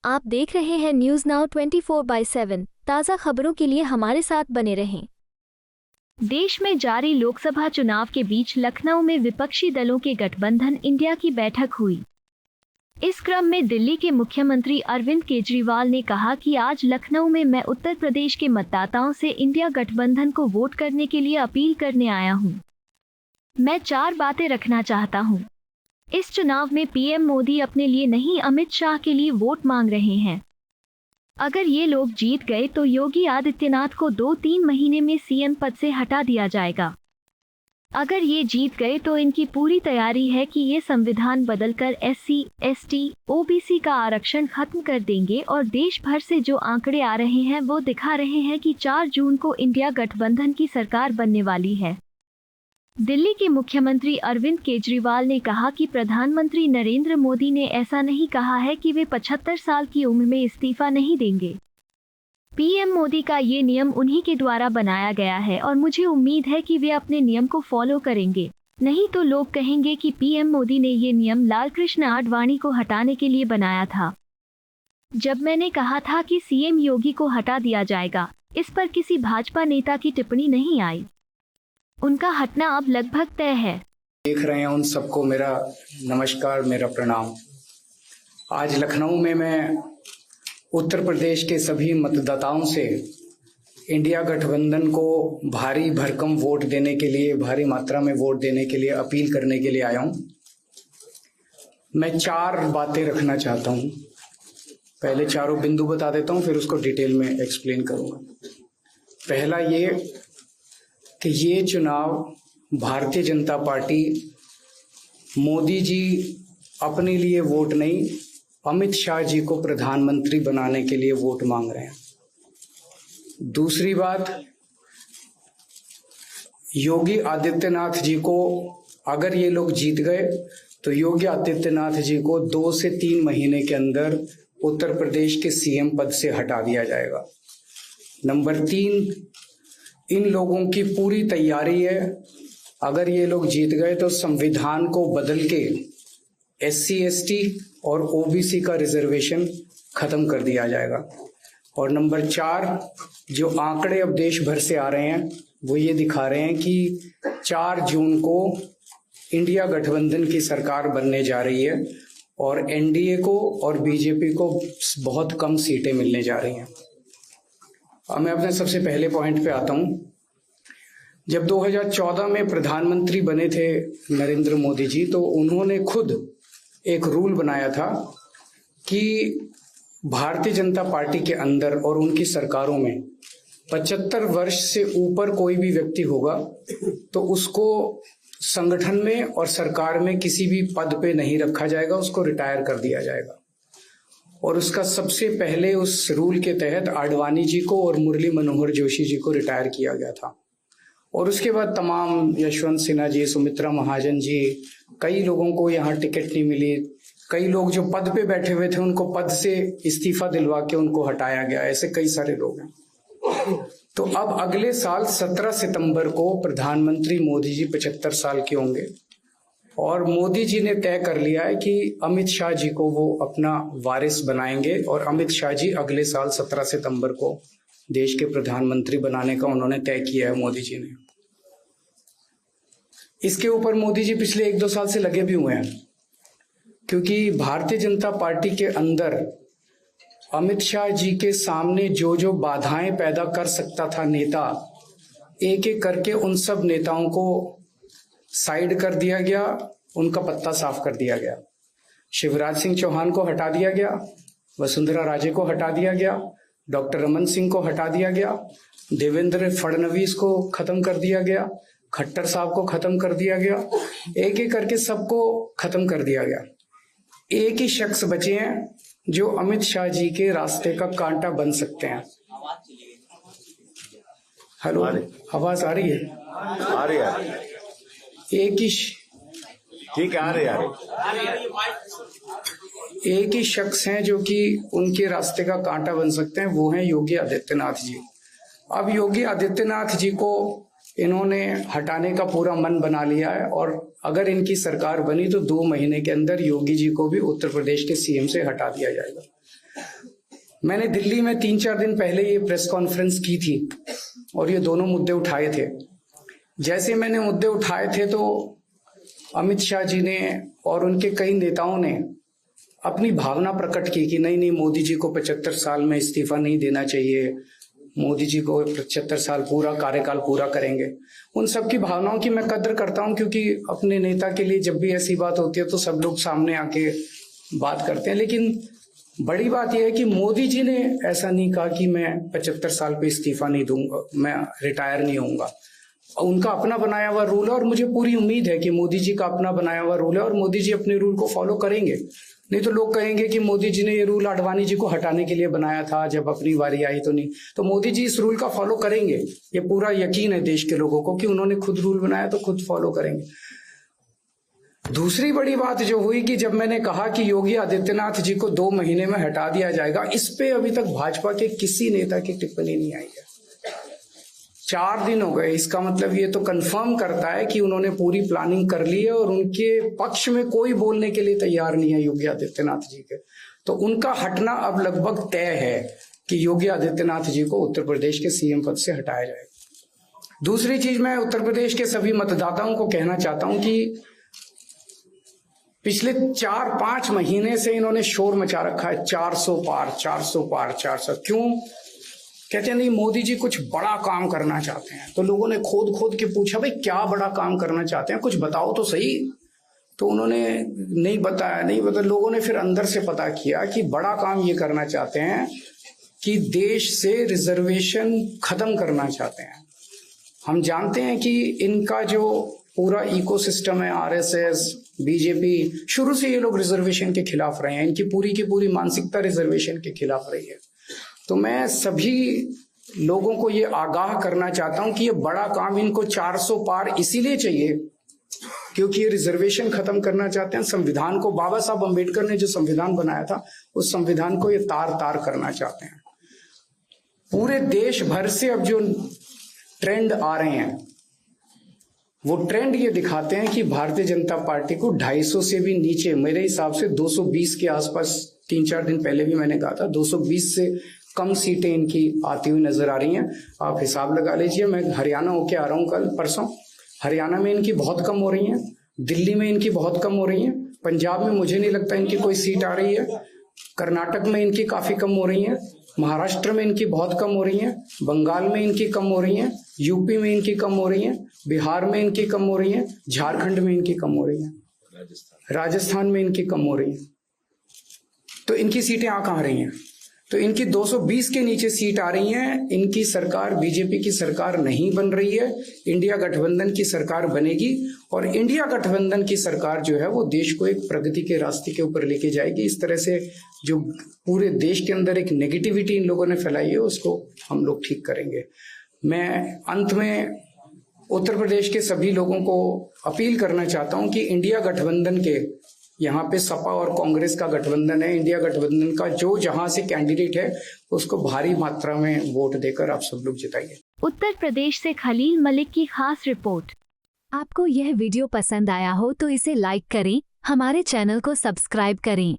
आप देख रहे हैं न्यूज़ नाउ 24/7 ताज़ा खबरों के लिए हमारे साथ बने रहें। देश में जारी लोकसभा चुनाव के बीच लखनऊ में विपक्षी दलों के गठबंधन इंडिया की बैठक हुई। इस क्रम में दिल्ली के मुख्यमंत्री अरविंद केजरीवाल ने कहा कि आज लखनऊ में मैं उत्तर प्रदेश के मतदाताओं से इंडिया गठबंधन को वोट करने के लिए अपील करने आया हूं। मैं 4 बातें रखना चाहता हूं। इस चुनाव में पीएम मोदी अपने लिए नहीं अमित शाह के लिए वोट मांग रहे हैं। अगर ये लोग जीत गए तो योगी आदित्यनाथ को 2-3 महीने में सीएम पद से हटा दिया जाएगा। अगर ये जीत गए तो इनकी पूरी तैयारी है कि ये संविधान बदलकर एससी, एसटी, ओबीसी का आरक्षण खत्म कर देंगे और देश भर से जो आंकड़े आ रहे हैं वो दिखा रहे हैं कि 4 जून को इंडिया गठबंधन की सरकार बनने वाली है। दिल्ली के मुख्यमंत्री अरविंद केजरीवाल ने कहा कि प्रधानमंत्री नरेंद्र मोदी ने ऐसा नहीं कहा है कि वे 75 साल की उम्र में इस्तीफा नहीं देंगे। पीएम मोदी का ये नियम उन्हीं के द्वारा बनाया गया है और मुझे उम्मीद है कि वे अपने नियम को फॉलो करेंगे, नहीं तो लोग कहेंगे कि पीएम मोदी ने ये नियम लालकृष्ण आडवाणी को हटाने के लिए बनाया था। जब मैंने कहा था कि सीएम योगी को हटा दिया जाएगा, इस पर किसी भाजपा नेता की टिप्पणी नहीं आई। उनका हटना अब लगभग तय है। देख रहे हैं उन सबको मेरा नमस्कार, मेरा प्रणाम। आज लखनऊ में मैं उत्तर प्रदेश के सभी मतदाताओं से इंडिया गठबंधन को भारी भरकम वोट देने के लिए, भारी मात्रा में वोट देने के लिए अपील करने के लिए आया हूं। मैं 4 बातें रखना चाहता हूं। पहले चारों बिंदु बता देता हूं, फिर उसको डिटेल में एक्सप्लेन करूंगा। पहला ये कि ये चुनाव भारतीय जनता पार्टी, मोदी जी अपने लिए वोट नहीं, अमित शाह जी को प्रधानमंत्री बनाने के लिए वोट मांग रहे हैं। दूसरी बात, योगी आदित्यनाथ जी को अगर ये लोग जीत गए तो योगी आदित्यनाथ जी को 2 से 3 महीने के अंदर उत्तर प्रदेश के सीएम पद से हटा दिया जाएगा। नंबर 3, इन लोगों की पूरी तैयारी है, अगर ये लोग जीत गए तो संविधान को बदल के एससी, एसटी और ओबीसी का रिजर्वेशन खत्म कर दिया जाएगा। और नंबर 4, जो आंकड़े अब देश भर से आ रहे हैं वो ये दिखा रहे हैं कि 4 जून को इंडिया गठबंधन की सरकार बनने जा रही है और एनडीए को और बीजेपी को बहुत कम सीटें मिलने जा रही हैं। अब मैं अपने सबसे पहले पॉइंट पे आता हूं। जब 2014 में प्रधानमंत्री बने थे नरेंद्र मोदी जी, तो उन्होंने खुद एक रूल बनाया था कि भारतीय जनता पार्टी के अंदर और उनकी सरकारों में 75 वर्ष से ऊपर कोई भी व्यक्ति होगा तो उसको संगठन में और सरकार में किसी भी पद पे नहीं रखा जाएगा, उसको रिटायर कर दिया जाएगा। और उसका सबसे पहले उस रूल के तहत आडवाणी जी को और मुरली मनोहर जोशी जी को रिटायर किया गया था। और उसके बाद तमाम यशवंत सिन्हा जी, सुमित्रा महाजन जी, कई लोगों को यहाँ टिकट नहीं मिली। कई लोग जो पद पे बैठे हुए थे उनको पद से इस्तीफा दिलवा के उनको हटाया गया। ऐसे कई सारे लोग हैं। तो अब अगले साल 17 सितंबर को प्रधानमंत्री मोदी जी 75 साल के होंगे और मोदी जी ने तय कर लिया है कि अमित शाह जी को वो अपना वारिस बनाएंगे और अमित शाह जी अगले साल 17 सितंबर को देश के प्रधानमंत्री बनाने का उन्होंने तय किया है मोदी जी ने। इसके ऊपर मोदी जी पिछले 1-2 साल से लगे भी हुए हैं, क्योंकि भारतीय जनता पार्टी के अंदर अमित शाह जी के सामने जो जो बाधाएं पैदा कर सकता था नेता, एक एक करके उन सब नेताओं को साइड कर दिया गया, उनका पत्ता साफ कर दिया गया। शिवराज सिंह चौहान को हटा दिया गया, वसुंधरा राजे को हटा दिया गया, डॉक्टर रमन सिंह को हटा दिया गया, देवेंद्र फडणवीस को खत्म कर दिया गया, खट्टर साहब को खत्म कर दिया गया। एक एक करके सबको खत्म कर दिया गया। एक ही शख्स बचे हैं जो अमित शाह जी के रास्ते का कांटा बन सकते हैं। हेलो, आवाज आ रही है? आ रही है। एक ही ठीक है, आ रही है। एक ही शख्स हैं जो कि उनके रास्ते का कांटा बन सकते हैं, वो हैं योगी आदित्यनाथ जी। अब योगी आदित्यनाथ जी को इन्होंने हटाने का पूरा मन बना लिया है और अगर इनकी सरकार बनी तो 2 महीने के अंदर योगी जी को भी उत्तर प्रदेश के सीएम से हटा दिया जाएगा। मैंने दिल्ली में 3-4 दिन पहले ये प्रेस कॉन्फ्रेंस की थी और ये दोनों मुद्दे उठाए थे। जैसे मैंने मुद्दे उठाए थे तो अमित शाह जी ने और उनके कई नेताओं ने अपनी भावना प्रकट की कि नहीं मोदी जी को 75 साल में इस्तीफा नहीं देना चाहिए, मोदी जी को 75 साल पूरा कार्यकाल पूरा करेंगे। उन सब की भावनाओं की मैं कद्र करता हूं, क्योंकि अपने नेता के लिए जब भी ऐसी बात होती है तो सब लोग सामने आके बात करते हैं। लेकिन बड़ी बात यह है कि मोदी जी ने ऐसा नहीं कहा कि मैं 75 साल पे इस्तीफा नहीं दूंगा, मैं रिटायर नहीं होऊंगा। उनका अपना बनाया हुआ रूल है और मुझे पूरी उम्मीद है कि मोदी जी का अपना बनाया हुआ रूल है और मोदी जी अपने रूल को फॉलो करेंगे। नहीं तो लोग कहेंगे कि मोदी जी ने ये रूल आडवाणी जी को हटाने के लिए बनाया था, जब अपनी बारी आई तो नहीं। तो मोदी जी इस रूल का फॉलो करेंगे, ये पूरा यकीन है देश के लोगों को कि उन्होंने खुद रूल बनाया तो खुद फॉलो करेंगे। दूसरी बड़ी बात जो हुई कि जब मैंने कहा कि योगी आदित्यनाथ जी को 2 महीने में हटा दिया जाएगा, इस पे अभी तक भाजपा के किसी नेता की टिप्पणी नहीं आई है। 4 दिन हो गए, इसका मतलब ये तो कंफर्म करता है कि उन्होंने पूरी प्लानिंग कर ली है और उनके पक्ष में कोई बोलने के लिए तैयार नहीं है योगी आदित्यनाथ जी के। तो उनका हटना अब लगभग तय है कि योगी आदित्यनाथ जी को उत्तर प्रदेश के सीएम पद से हटाया जाएगा। दूसरी चीज, मैं उत्तर प्रदेश के सभी मतदाताओं को कहना चाहता हूं कि पिछले 4-5 महीने से इन्होंने शोर मचा रखा है 400 पार 400 पार 400। क्यों कहते हैं? नहीं, मोदी जी कुछ बड़ा काम करना चाहते हैं। तो लोगों ने खोद के पूछा, भाई क्या बड़ा काम करना चाहते हैं, कुछ बताओ तो सही। तो उन्होंने नहीं बताया। लोगों ने फिर अंदर से पता किया कि बड़ा काम ये करना चाहते हैं कि देश से रिजर्वेशन खत्म करना चाहते हैं। हम जानते हैं कि इनका जो पूरा इकोसिस्टम है, आरएसएस, बीजेपी, शुरू से ये लोग रिजर्वेशन के खिलाफ रहे हैं। इनकी पूरी की पूरी मानसिकता रिजर्वेशन के खिलाफ रही है। तो मैं सभी लोगों को ये आगाह करना चाहता हूं कि ये बड़ा काम इनको 400 पार इसीलिए चाहिए क्योंकि ये रिजर्वेशन खत्म करना चाहते हैं। संविधान को, बाबा साहब अम्बेडकर ने जो संविधान बनाया था, उस संविधान को ये तार करना चाहते हैं। पूरे देश भर से अब जो ट्रेंड आ रहे हैं, वो ट्रेंड ये दिखाते हैं कि भारतीय जनता पार्टी को 250 से भी नीचे, मेरे हिसाब से 220 के आसपास, 3-4 दिन पहले भी मैंने कहा था, 220 से कम सीटें इनकी आती हुई नजर आ रही हैं। आप हिसाब लगा लीजिए। मैं हरियाणा होके आ रहा हूँ कल परसों, हरियाणा में इनकी बहुत कम हो रही हैं, दिल्ली में इनकी बहुत कम हो रही हैं, पंजाब में मुझे नहीं लगता इनकी कोई सीट आ रही है, कर्नाटक में इनकी काफी कम हो रही है, महाराष्ट्र में इनकी बहुत कम हो रही है, बंगाल में इनकी कम हो रही है, यूपी में इनकी कम हो रही है, बिहार में इनकी कम हो रही है, झारखंड में इनकी कम हो रही है, राजस्थान में इनकी कम हो रही है। तो इनकी सीटें आ कहां रही हैं? तो इनकी 220 के नीचे सीट आ रही हैं। इनकी सरकार बीजेपी की सरकार नहीं बन रही है, इंडिया गठबंधन की सरकार बनेगी और इंडिया गठबंधन की सरकार जो है वो देश को एक प्रगति के रास्ते के ऊपर लेके जाएगी। इस तरह से जो पूरे देश के अंदर एक नेगेटिविटी इन लोगों ने फैलाई है उसको हम लोग ठीक करेंगे। मैं अंत में उत्तर प्रदेश के सभी लोगों को अपील करना चाहता हूं कि इंडिया गठबंधन के, यहाँ पे सपा और कांग्रेस का गठबंधन है, इंडिया गठबंधन का जो जहां से कैंडिडेट है उसको भारी मात्रा में वोट देकर आप सब लोग जिताइए। उत्तर प्रदेश से खलील मलिक की खास रिपोर्ट। आपको यह वीडियो पसंद आया हो तो इसे लाइक करें, हमारे चैनल को सब्सक्राइब करें।